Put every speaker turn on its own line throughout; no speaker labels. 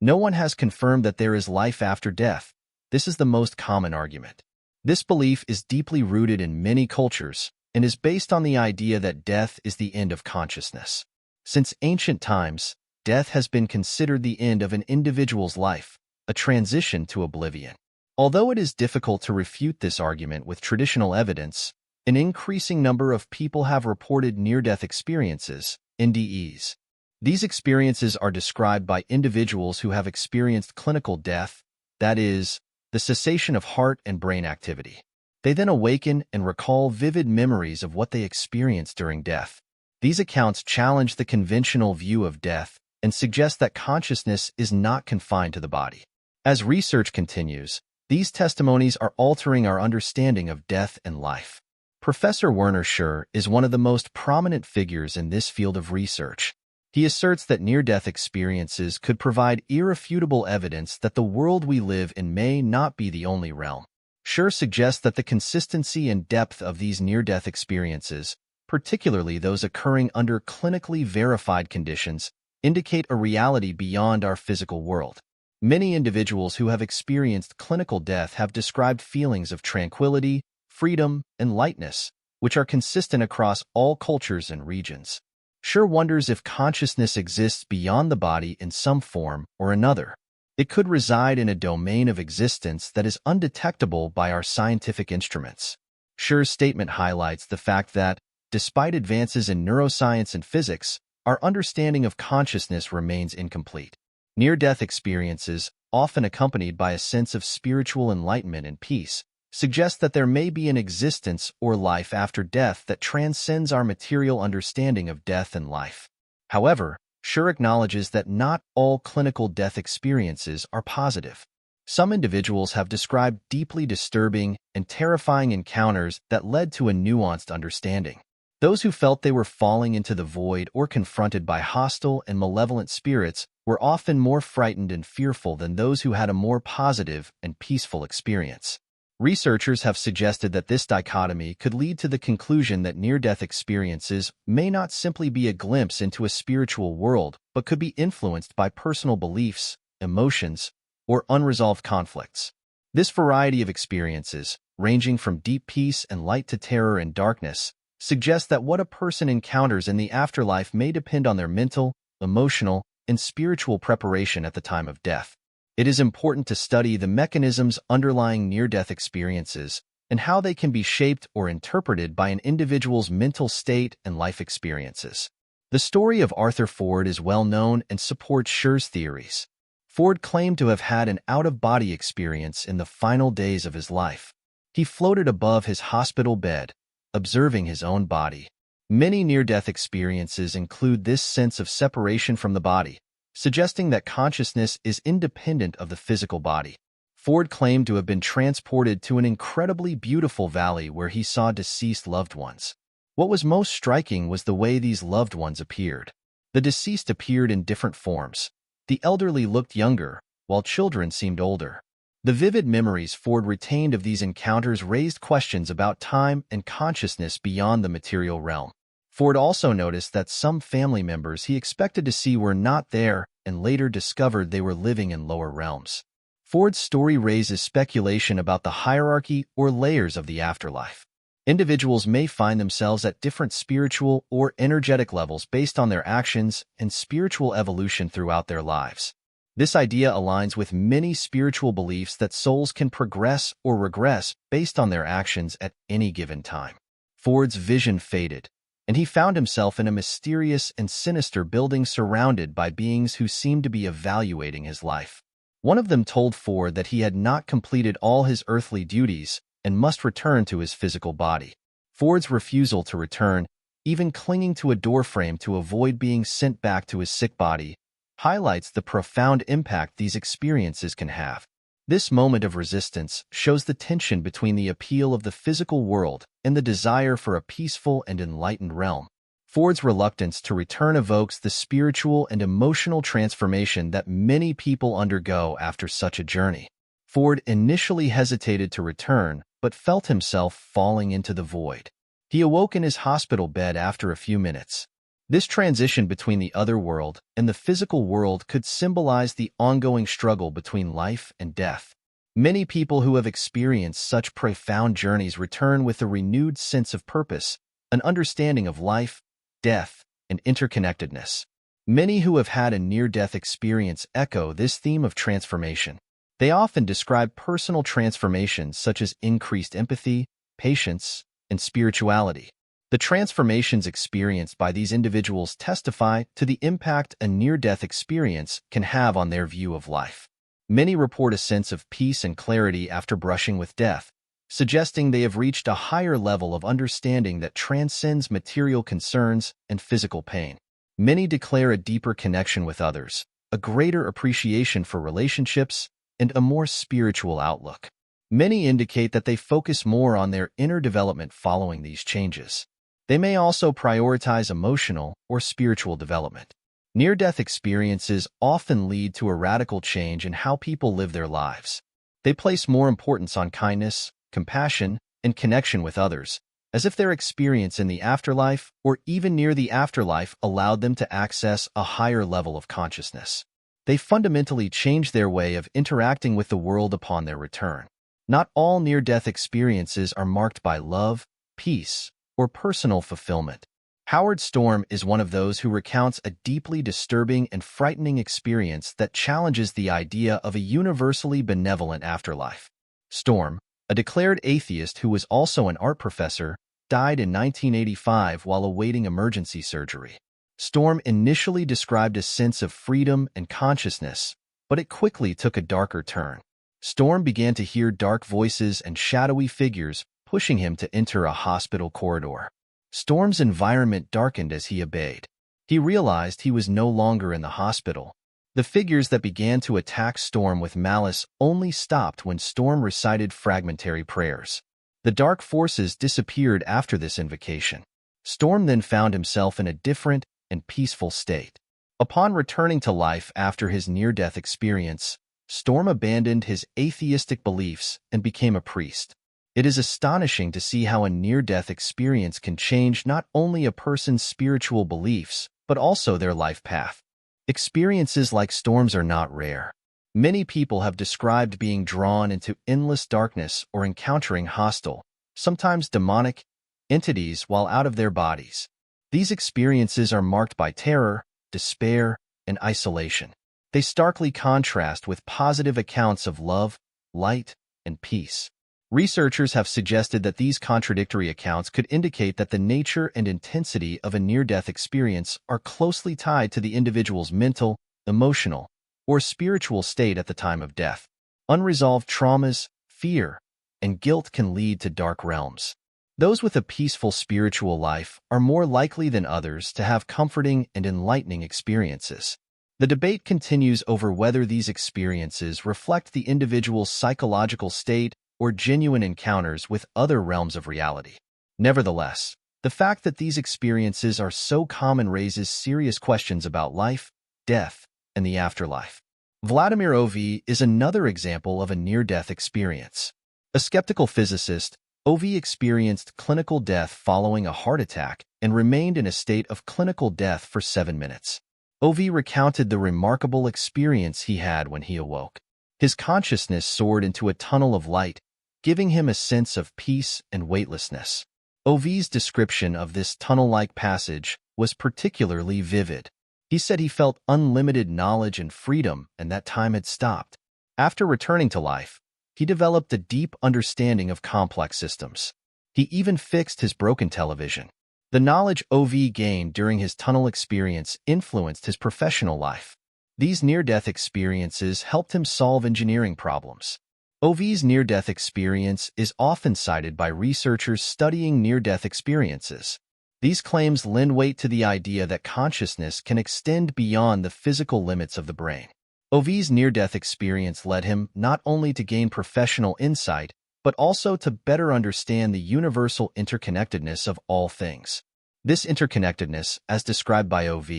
No one has confirmed that there is life after death. This is the most common argument. This belief is deeply rooted in many cultures and is based on the idea that death is the end of consciousness. Since ancient times, death has been considered the end of an individual's life, a transition to oblivion. Although it is difficult to refute this argument with traditional evidence, an increasing number of people have reported near-death experiences, NDEs. These experiences are described by individuals who have experienced clinical death, that is, the cessation of heart and brain activity. They then awaken and recall vivid memories of what they experienced during death. These accounts challenge the conventional view of death and suggest that consciousness is not confined to the body. As research continues, these testimonies are altering our understanding of death and life. Professor Werner Schir is one of the most prominent figures in this field of research. He asserts that near-death experiences could provide irrefutable evidence that the world we live in may not be the only realm. Schir suggests that the consistency and depth of these near-death experiences, particularly those occurring under clinically verified conditions, indicate a reality beyond our physical world. Many individuals who have experienced clinical death have described feelings of tranquility, freedom, and lightness, which are consistent across all cultures and regions. Schir wonders if consciousness exists beyond the body in some form or another. It could reside in a domain of existence that is undetectable by our scientific instruments. Schir's statement highlights the fact that, despite advances in neuroscience and physics, our understanding of consciousness remains incomplete. Near-death experiences, often accompanied by a sense of spiritual enlightenment and peace, suggest that there may be an existence or life after death that transcends our material understanding of death and life. However, Schir acknowledges that not all clinical death experiences are positive. Some individuals have described deeply disturbing and terrifying encounters that led to a nuanced understanding. Those who felt they were falling into the void or confronted by hostile and malevolent spirits were often more frightened and fearful than those who had a more positive and peaceful experience. Researchers have suggested that this dichotomy could lead to the conclusion that near-death experiences may not simply be a glimpse into a spiritual world, but could be influenced by personal beliefs, emotions, or unresolved conflicts. This variety of experiences, ranging from deep peace and light to terror and darkness, suggests that what a person encounters in the afterlife may depend on their mental, emotional, and spiritual preparation at the time of death. It is important to study the mechanisms underlying near-death experiences and how they can be shaped or interpreted by an individual's mental state and life experiences. The story of Arthur Ford is well known and supports Schir's theories. Ford claimed to have had an out-of-body experience in the final days of his life. He floated above his hospital bed, observing his own body. Many near-death experiences include this sense of separation from the body, suggesting that consciousness is independent of the physical body. Ford claimed to have been transported to an incredibly beautiful valley where he saw deceased loved ones. What was most striking was the way these loved ones appeared. The deceased appeared in different forms. The elderly looked younger, while children seemed older. The vivid memories Ford retained of these encounters raised questions about time and consciousness beyond the material realm. Ford also noticed that some family members he expected to see were not there and later discovered they were living in lower realms. Ford's story raises speculation about the hierarchy or layers of the afterlife. Individuals may find themselves at different spiritual or energetic levels based on their actions and spiritual evolution throughout their lives. This idea aligns with many spiritual beliefs that souls can progress or regress based on their actions at any given time. Ford's vision faded, and he found himself in a mysterious and sinister building surrounded by beings who seemed to be evaluating his life. One of them told Ford that he had not completed all his earthly duties and must return to his physical body. Ford's refusal to return, even clinging to a doorframe to avoid being sent back to his sick body, highlights the profound impact these experiences can have. This moment of resistance shows the tension between the appeal of the physical world and the desire for a peaceful and enlightened realm. Ford's reluctance to return evokes the spiritual and emotional transformation that many people undergo after such a journey. Ford initially hesitated to return, but felt himself falling into the void. He awoke in his hospital bed after a few minutes. This transition between the other world and the physical world could symbolize the ongoing struggle between life and death. Many people who have experienced such profound journeys return with a renewed sense of purpose, an understanding of life, death, and interconnectedness. Many who have had a near-death experience echo this theme of transformation. They often describe personal transformations such as increased empathy, patience, and spirituality. The transformations experienced by these individuals testify to the impact a near-death experience can have on their view of life. Many report a sense of peace and clarity after brushing with death, suggesting they have reached a higher level of understanding that transcends material concerns and physical pain. Many declare a deeper connection with others, a greater appreciation for relationships, and a more spiritual outlook. Many indicate that they focus more on their inner development following these changes. They may also prioritize emotional or spiritual development. Near-death experiences often lead to a radical change in how people live their lives. They place more importance on kindness, compassion, and connection with others, as if their experience in the afterlife or even near the afterlife allowed them to access a higher level of consciousness. They fundamentally change their way of interacting with the world upon their return. Not all near-death experiences are marked by love, peace, or personal fulfillment. Howard Storm is one of those who recounts a deeply disturbing and frightening experience that challenges the idea of a universally benevolent afterlife. Storm, a declared atheist who was also an art professor, died in 1985 while awaiting emergency surgery. Storm initially described a sense of freedom and consciousness, but it quickly took a darker turn. Storm began to hear dark voices and shadowy figures, pushing him to enter a hospital corridor. Storm's environment darkened as he obeyed. He realized he was no longer in the hospital. The figures that began to attack Storm with malice only stopped when Storm recited fragmentary prayers. The dark forces disappeared after this invocation. Storm then found himself in a different and peaceful state. Upon returning to life after his near-death experience, Storm abandoned his atheistic beliefs and became a priest. It is astonishing to see how a near-death experience can change not only a person's spiritual beliefs, but also their life path. Experiences like Storm's are not rare. Many people have described being drawn into endless darkness or encountering hostile, sometimes demonic, entities while out of their bodies. These experiences are marked by terror, despair, and isolation. They starkly contrast with positive accounts of love, light, and peace. Researchers have suggested that these contradictory accounts could indicate that the nature and intensity of a near-death experience are closely tied to the individual's mental, emotional, or spiritual state at the time of death. Unresolved traumas, fear, and guilt can lead to dark realms. Those with a peaceful spiritual life are more likely than others to have comforting and enlightening experiences. The debate continues over whether these experiences reflect the individual's psychological state or genuine encounters with other realms of reality. Nevertheless, the fact that these experiences are so common raises serious questions about life, death, and the afterlife. Vladimir OV is another example of a near-death experience. A skeptical physicist, OV experienced clinical death following a heart attack and remained in a state of clinical death for 7 minutes. OV recounted the remarkable experience he had when he awoke. His consciousness soared into a tunnel of light, giving him a sense of peace and weightlessness. OV's description of this tunnel-like passage was particularly vivid. He said he felt unlimited knowledge and freedom and that time had stopped. After returning to life, he developed a deep understanding of complex systems. He even fixed his broken television. The knowledge OV gained during his tunnel experience influenced his professional life. These near-death experiences helped him solve engineering problems. OV's near-death experience is often cited by researchers studying near-death experiences. These claims lend weight to the idea that consciousness can extend beyond the physical limits of the brain. OV's near-death experience led him not only to gain professional insight, but also to better understand the universal interconnectedness of all things. This interconnectedness, as described by OV,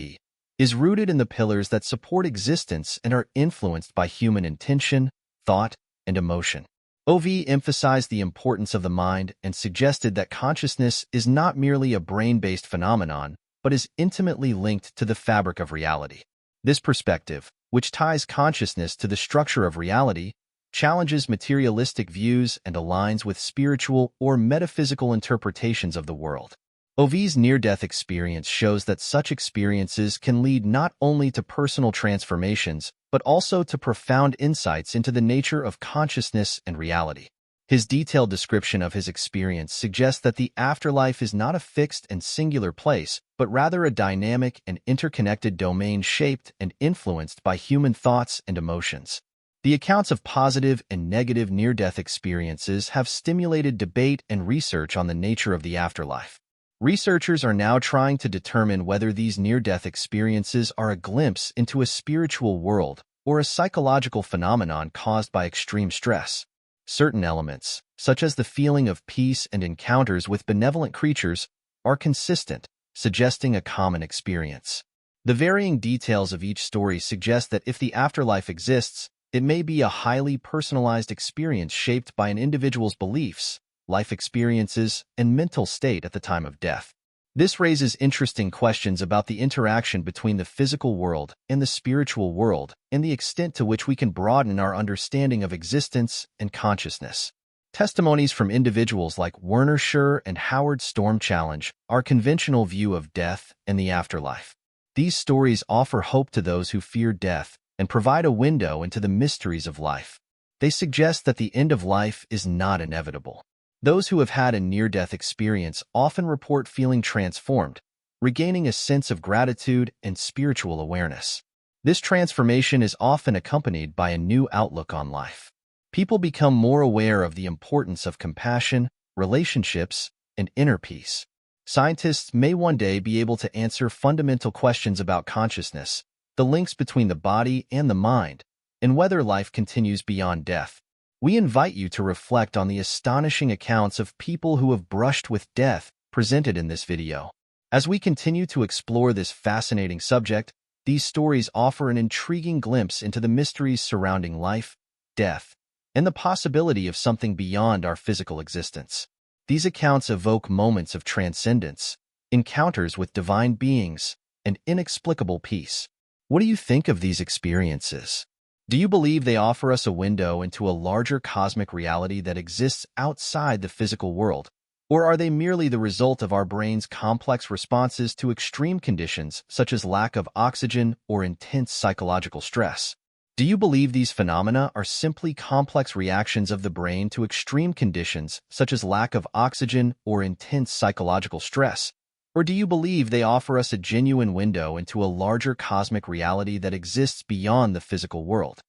is rooted in the pillars that support existence and are influenced by human intention, thought, and emotion. OV emphasized the importance of the mind and suggested that consciousness is not merely a brain-based phenomenon, but is intimately linked to the fabric of reality. This perspective, which ties consciousness to the structure of reality, challenges materialistic views and aligns with spiritual or metaphysical interpretations of the world. OV's near-death experience shows that such experiences can lead not only to personal transformations, but also to profound insights into the nature of consciousness and reality. His detailed description of his experience suggests that the afterlife is not a fixed and singular place, but rather a dynamic and interconnected domain shaped and influenced by human thoughts and emotions. The accounts of positive and negative near-death experiences have stimulated debate and research on the nature of the afterlife. Researchers are now trying to determine whether these near-death experiences are a glimpse into a spiritual world or a psychological phenomenon caused by extreme stress. Certain elements, such as the feeling of peace and encounters with benevolent creatures, are consistent, suggesting a common experience. The varying details of each story suggest that if the afterlife exists, it may be a highly personalized experience shaped by an individual's beliefs, life experiences, and mental state at the time of death. This raises interesting questions about the interaction between the physical world and the spiritual world and the extent to which we can broaden our understanding of existence and consciousness. Testimonies from individuals like Werner Schir and Howard Storm challenge our conventional view of death and the afterlife. These stories offer hope to those who fear death and provide a window into the mysteries of life. They suggest that the end of life is not inevitable. Those who have had a near-death experience often report feeling transformed, regaining a sense of gratitude and spiritual awareness. This transformation is often accompanied by a new outlook on life. People become more aware of the importance of compassion, relationships, and inner peace. Scientists may one day be able to answer fundamental questions about consciousness, the links between the body and the mind, and whether life continues beyond death. We invite you to reflect on the astonishing accounts of people who have brushed with death presented in this video. As we continue to explore this fascinating subject, these stories offer an intriguing glimpse into the mysteries surrounding life, death, and the possibility of something beyond our physical existence. These accounts evoke moments of transcendence, encounters with divine beings, and inexplicable peace. What do you think of these experiences? Do you believe they offer us a window into a larger cosmic reality that exists outside the physical world? Or are they merely the result of our brain's complex responses to extreme conditions such as lack of oxygen or intense psychological stress? Do you believe these phenomena are simply complex reactions of the brain to extreme conditions such as lack of oxygen or intense psychological stress? Or do you believe they offer us a genuine window into a larger cosmic reality that exists beyond the physical world?